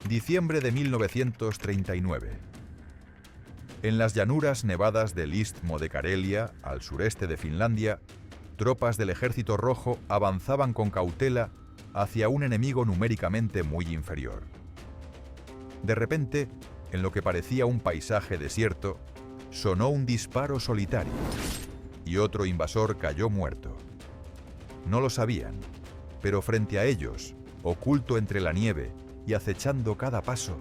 Diciembre de 1939. En las llanuras nevadas del Istmo de Karelia, al sureste de Finlandia, tropas del Ejército Rojo avanzaban con cautela hacia un enemigo numéricamente muy inferior. De repente, en lo que parecía un paisaje desierto, sonó un disparo solitario y otro invasor cayó muerto. No lo sabían, pero frente a ellos, oculto entre la nieve y acechando cada paso,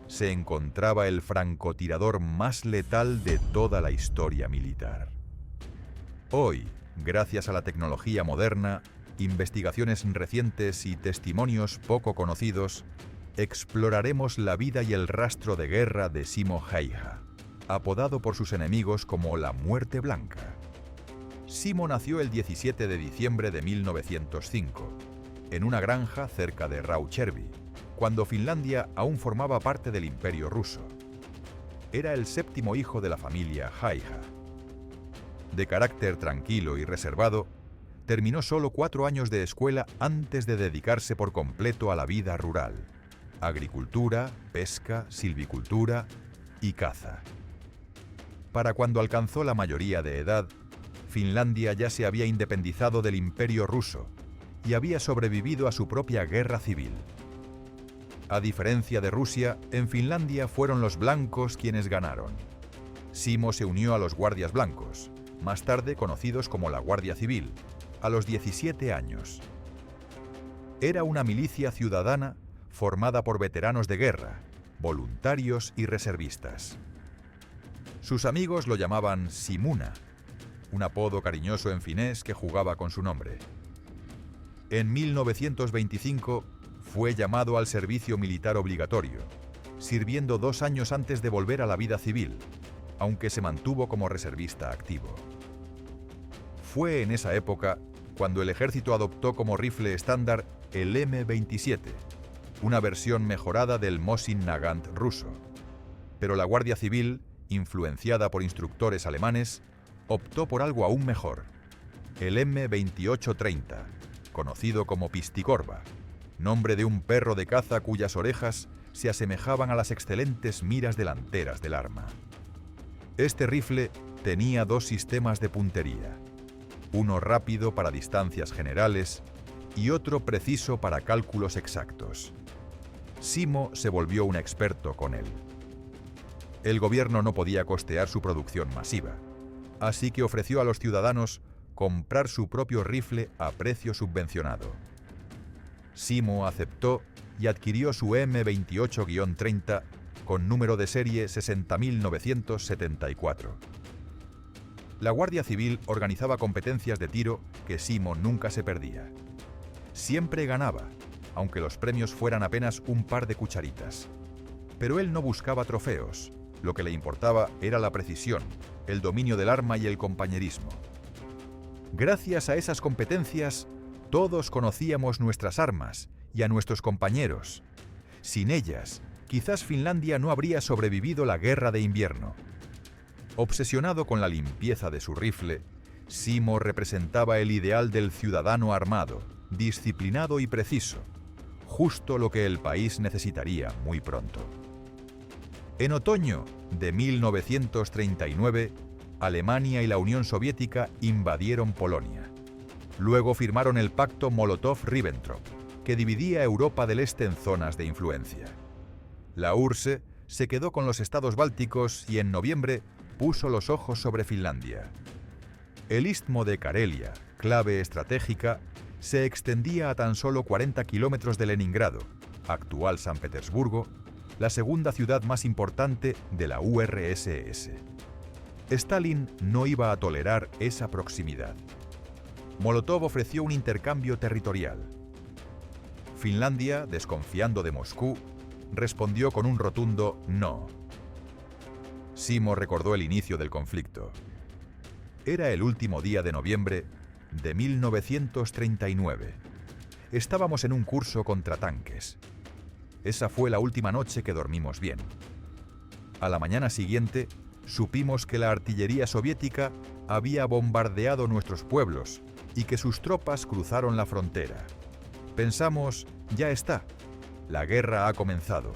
se encontraba el francotirador más letal de toda la historia militar. Hoy, gracias a la tecnología moderna, investigaciones recientes y testimonios poco conocidos, exploraremos la vida y el rastro de guerra de Simo Häyhä, apodado por sus enemigos como la Muerte Blanca. Simo nació el 17 de diciembre de 1905, en una granja cerca de Rautjärvi, cuando Finlandia aún formaba parte del Imperio ruso. Era el séptimo hijo de la familia Häyhä. De carácter tranquilo y reservado, terminó solo 4 años de escuela antes de dedicarse por completo a la vida rural: agricultura, pesca, silvicultura y caza. Para cuando alcanzó la mayoría de edad, Finlandia ya se había independizado del Imperio ruso y había sobrevivido a su propia guerra civil. A diferencia de Rusia, en Finlandia fueron los blancos quienes ganaron. Simo se unió a los guardias blancos, más tarde conocidos como la Guardia Civil, a los 17 años. Era una milicia ciudadana formada por veteranos de guerra, voluntarios y reservistas. Sus amigos lo llamaban Simuna, un apodo cariñoso en finés que jugaba con su nombre. En 1925 fue llamado al servicio militar obligatorio, sirviendo 2 años antes de volver a la vida civil, aunque se mantuvo como reservista activo. Fue en esa época cuando el ejército adoptó como rifle estándar el M27, una versión mejorada del Mosin Nagant ruso. Pero la Guardia Civil, influenciada por instructores alemanes, optó por algo aún mejor: el M2830, conocido como Pistikorva, nombre de un perro de caza cuyas orejas se asemejaban a las excelentes miras delanteras del arma. Este rifle tenía 2 sistemas de puntería, uno rápido para distancias generales y otro preciso para cálculos exactos. Simo se volvió un experto con él. El gobierno no podía costear su producción masiva, así que ofreció a los ciudadanos comprar su propio rifle a precio subvencionado. Simo aceptó y adquirió su M28-30 con número de serie 60.974. La Guardia Civil organizaba competencias de tiro que Simo nunca se perdía. Siempre ganaba, aunque los premios fueran apenas un par de cucharitas. Pero él no buscaba trofeos, lo que le importaba era la precisión, el dominio del arma y el compañerismo. Gracias a esas competencias, todos conocíamos nuestras armas y a nuestros compañeros. Sin ellas, quizás Finlandia no habría sobrevivido la guerra de invierno. Obsesionado con la limpieza de su rifle, Simo representaba el ideal del ciudadano armado, disciplinado y preciso, justo lo que el país necesitaría muy pronto. En otoño de 1939, Alemania y la Unión Soviética invadieron Polonia. Luego firmaron el pacto Molotov-Ribbentrop, que dividía Europa del Este en zonas de influencia. La URSS se quedó con los estados bálticos y en noviembre puso los ojos sobre Finlandia. El Istmo de Karelia, clave estratégica, se extendía a tan solo 40 kilómetros de Leningrado, actual San Petersburgo, la segunda ciudad más importante de la URSS. Stalin no iba a tolerar esa proximidad. Molotov ofreció un intercambio territorial. Finlandia, desconfiando de Moscú, respondió con un rotundo no. Simo recordó el inicio del conflicto. Era el último día de noviembre de 1939. Estábamos en un curso contra tanques. Esa fue la última noche que dormimos bien. A la mañana siguiente, supimos que la artillería soviética había bombardeado nuestros pueblos y que sus tropas cruzaron la frontera. Pensamos, ya está, La guerra ha comenzado.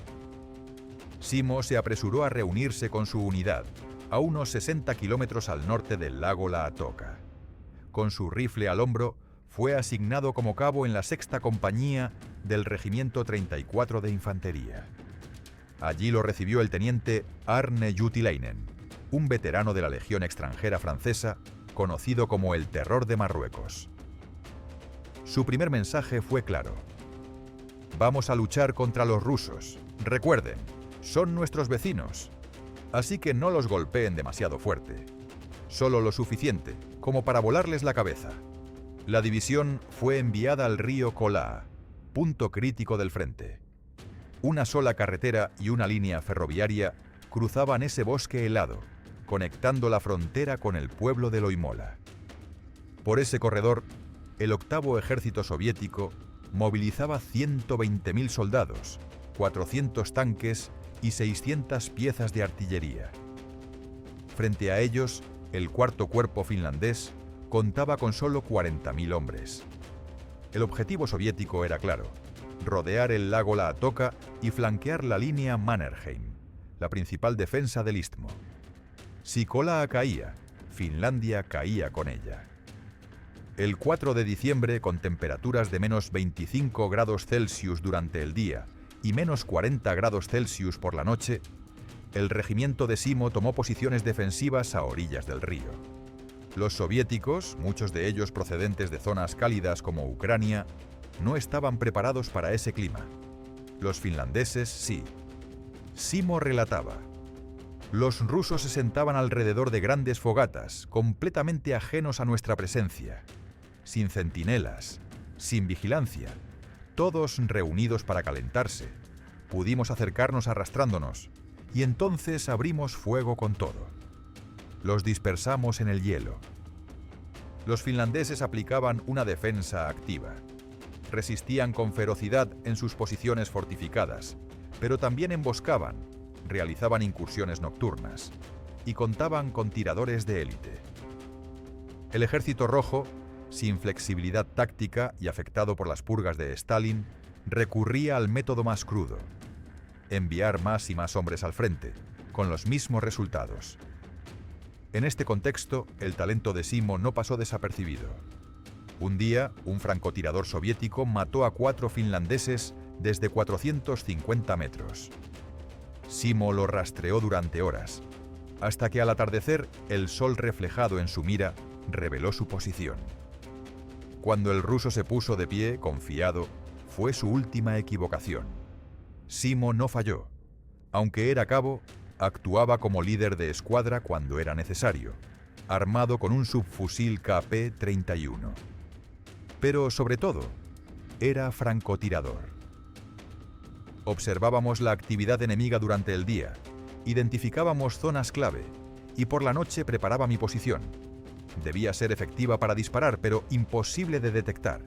Simo se apresuró a reunirse con su unidad, a unos 60 kilómetros al norte del lago Laatoka. Con su rifle al hombro, fue asignado como cabo en la 6ª compañía del Regimiento 34 de Infantería. Allí lo recibió el teniente Arne Juutilainen, un veterano de la Legión extranjera francesa, conocido como el Terror de Marruecos. Su primer mensaje fue claro: vamos a luchar contra los rusos. Recuerden, son nuestros vecinos, así que no los golpeen demasiado fuerte, solo lo suficiente como para volarles la cabeza. La división fue enviada al río Kola, punto crítico del frente. Una sola carretera y una línea ferroviaria cruzaban ese bosque helado, conectando la frontera con el pueblo de Loimola. Por ese corredor, el 8º Ejército Soviético movilizaba 120.000 soldados, 400 tanques y 600 piezas de artillería. Frente a ellos, el 4º Cuerpo finlandés contaba con solo 40.000 hombres. El objetivo soviético era claro: rodear el lago Laatoka y flanquear la línea Mannerheim, la principal defensa del istmo. Si Kola caía, Finlandia caía con ella. El 4 de diciembre, con temperaturas de menos 25 grados Celsius durante el día y menos 40 grados Celsius por la noche, el regimiento de Simo tomó posiciones defensivas a orillas del río. Los soviéticos, muchos de ellos procedentes de zonas cálidas como Ucrania, no estaban preparados para ese clima. Los finlandeses sí. Simo relataba: los rusos se sentaban alrededor de grandes fogatas, completamente ajenos a nuestra presencia, sin centinelas, sin vigilancia, todos reunidos para calentarse. Pudimos acercarnos arrastrándonos, y entonces abrimos fuego con todo. Los dispersamos en el hielo. Los finlandeses aplicaban una defensa activa. Resistían con ferocidad en sus posiciones fortificadas, pero también emboscaban, realizaban incursiones nocturnas y contaban con tiradores de élite. El Ejército Rojo, sin flexibilidad táctica y afectado por las purgas de Stalin, recurría al método más crudo: enviar más y más hombres al frente, con los mismos resultados. En este contexto, el talento de Simo no pasó desapercibido. Un día, un francotirador soviético mató a 4 finlandeses desde 450 metros. Simo lo rastreó durante horas, hasta que al atardecer el sol reflejado en su mira reveló su posición. Cuando el ruso se puso de pie, confiado, fue su última equivocación. Simo no falló. Aunque era cabo, actuaba como líder de escuadra cuando era necesario, armado con un subfusil KP-31. Pero, sobre todo, era francotirador. Observábamos la actividad enemiga durante el día, identificábamos zonas clave, y por la noche preparaba mi posición. Debía ser efectiva para disparar, pero imposible de detectar.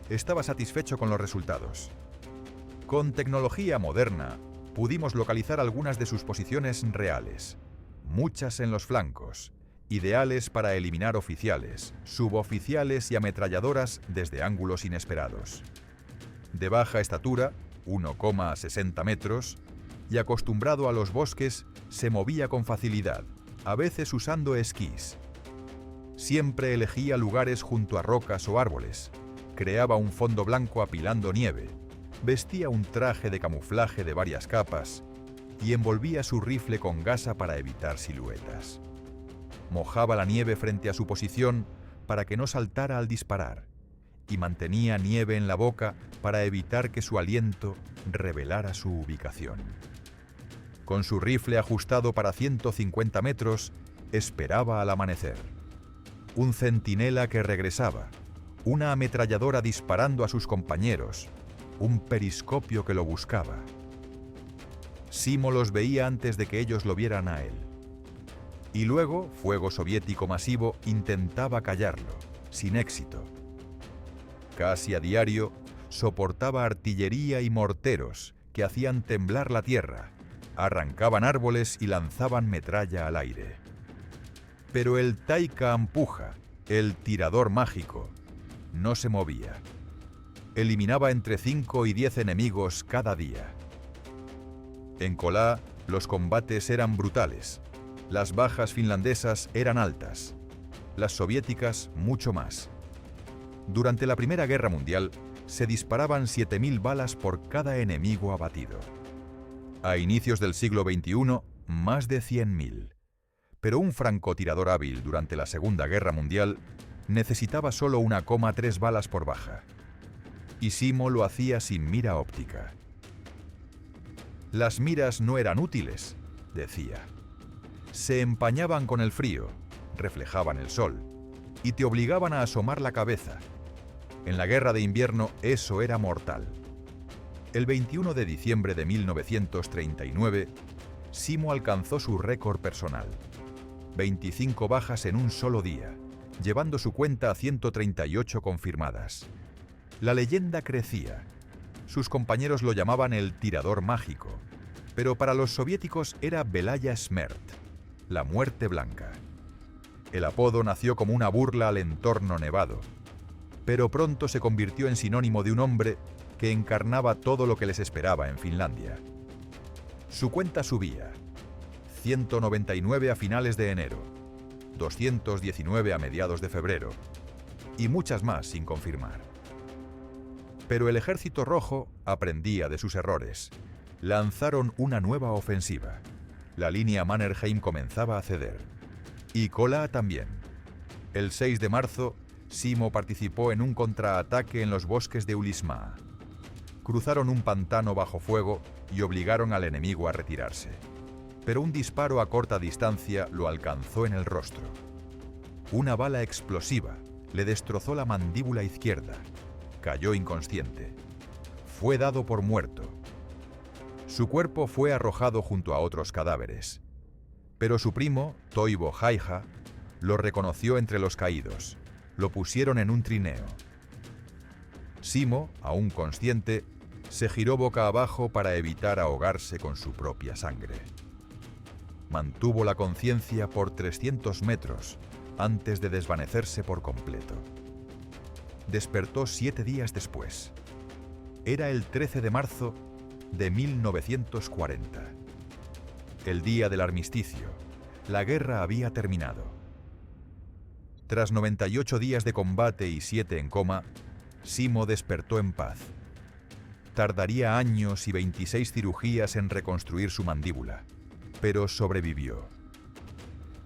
Estaba satisfecho con los resultados. Con tecnología moderna, pudimos localizar algunas de sus posiciones reales, muchas en los flancos, ideales para eliminar oficiales, suboficiales y ametralladoras desde ángulos inesperados. De baja estatura, 1,60 metros, y acostumbrado a los bosques, se movía con facilidad, a veces usando esquís. Siempre elegía lugares junto a rocas o árboles, creaba un fondo blanco apilando nieve, vestía un traje de camuflaje de varias capas y envolvía su rifle con gasa para evitar siluetas. Mojaba la nieve frente a su posición para que no saltara al disparar y mantenía nieve en la boca para evitar que su aliento revelara su ubicación. Con su rifle ajustado para 150 metros, esperaba al amanecer. Un centinela que regresaba, una ametralladora disparando a sus compañeros, un periscopio que lo buscaba. Simo los veía antes de que ellos lo vieran a él. Y luego, fuego soviético masivo intentaba callarlo, sin éxito. Casi a diario, soportaba artillería y morteros que hacían temblar la tierra, arrancaban árboles y lanzaban metralla al aire. Pero el Taika Ampuja, el tirador mágico, no se movía. Eliminaba entre 5 y 10 enemigos cada día. En Kola, los combates eran brutales. Las bajas finlandesas eran altas. Las soviéticas mucho más. Durante la Primera Guerra Mundial, se disparaban 7.000 balas por cada enemigo abatido. A inicios del siglo XXI, más de 100.000. Pero un francotirador hábil durante la Segunda Guerra Mundial necesitaba solo 1,3 balas por baja. Y Simo lo hacía sin mira óptica. Las miras no eran útiles, decía. Se empañaban con el frío, reflejaban el sol y te obligaban a asomar la cabeza. En la guerra de invierno eso era mortal. El 21 de diciembre de 1939, Simo alcanzó su récord personal. 25 bajas en un solo día, llevando su cuenta a 138 confirmadas. La leyenda crecía. Sus compañeros lo llamaban el tirador mágico, pero para los soviéticos era Belaya Smert, la muerte blanca. El apodo nació como una burla al entorno nevado, pero pronto se convirtió en sinónimo de un hombre que encarnaba todo lo que les esperaba en Finlandia. Su cuenta subía: 199 a finales de enero, 219 a mediados de febrero, y muchas más sin confirmar. Pero el Ejército Rojo aprendía de sus errores. Lanzaron una nueva ofensiva. La línea Mannerheim comenzaba a ceder. Y Kola también. El 6 de marzo, Simo participó en un contraataque en los bosques de Ulismaa. Cruzaron un pantano bajo fuego y obligaron al enemigo a retirarse. Pero un disparo a corta distancia lo alcanzó en el rostro. Una bala explosiva le destrozó la mandíbula izquierda. Cayó inconsciente. Fue dado por muerto. Su cuerpo fue arrojado junto a otros cadáveres. Pero su primo, Toivo Haija, lo reconoció entre los caídos. Lo pusieron en un trineo. Simo, aún consciente, se giró boca abajo para evitar ahogarse con su propia sangre. Mantuvo la conciencia por 300 metros antes de desvanecerse por completo. Despertó 7 días después. Era el 13 de marzo de 1940. El día del armisticio. La guerra había terminado. Tras 98 días de combate y 7 en coma, Simo despertó en paz. Tardaría años y 26 cirugías en reconstruir su mandíbula, pero sobrevivió.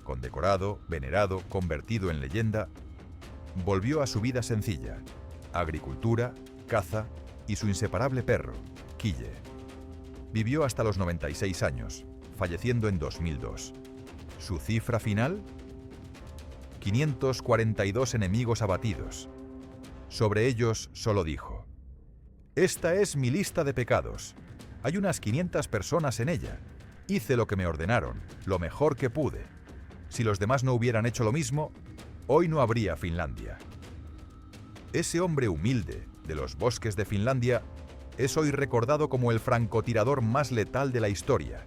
Condecorado, venerado, convertido en leyenda, volvió a su vida sencilla: agricultura, caza y su inseparable perro, Kille. Vivió hasta los 96 años, falleciendo en 2002. ¿Su cifra final? 542 enemigos abatidos. Sobre ellos solo dijo: «Esta es mi lista de pecados. Hay unas 500 personas en ella. Hice lo que me ordenaron, lo mejor que pude. Si los demás no hubieran hecho lo mismo, hoy no habría Finlandia». Ese hombre humilde de los bosques de Finlandia es hoy recordado como el francotirador más letal de la historia.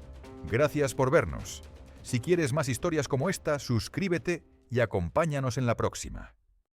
Gracias por vernos. Si quieres más historias como esta, suscríbete y acompáñanos en la próxima.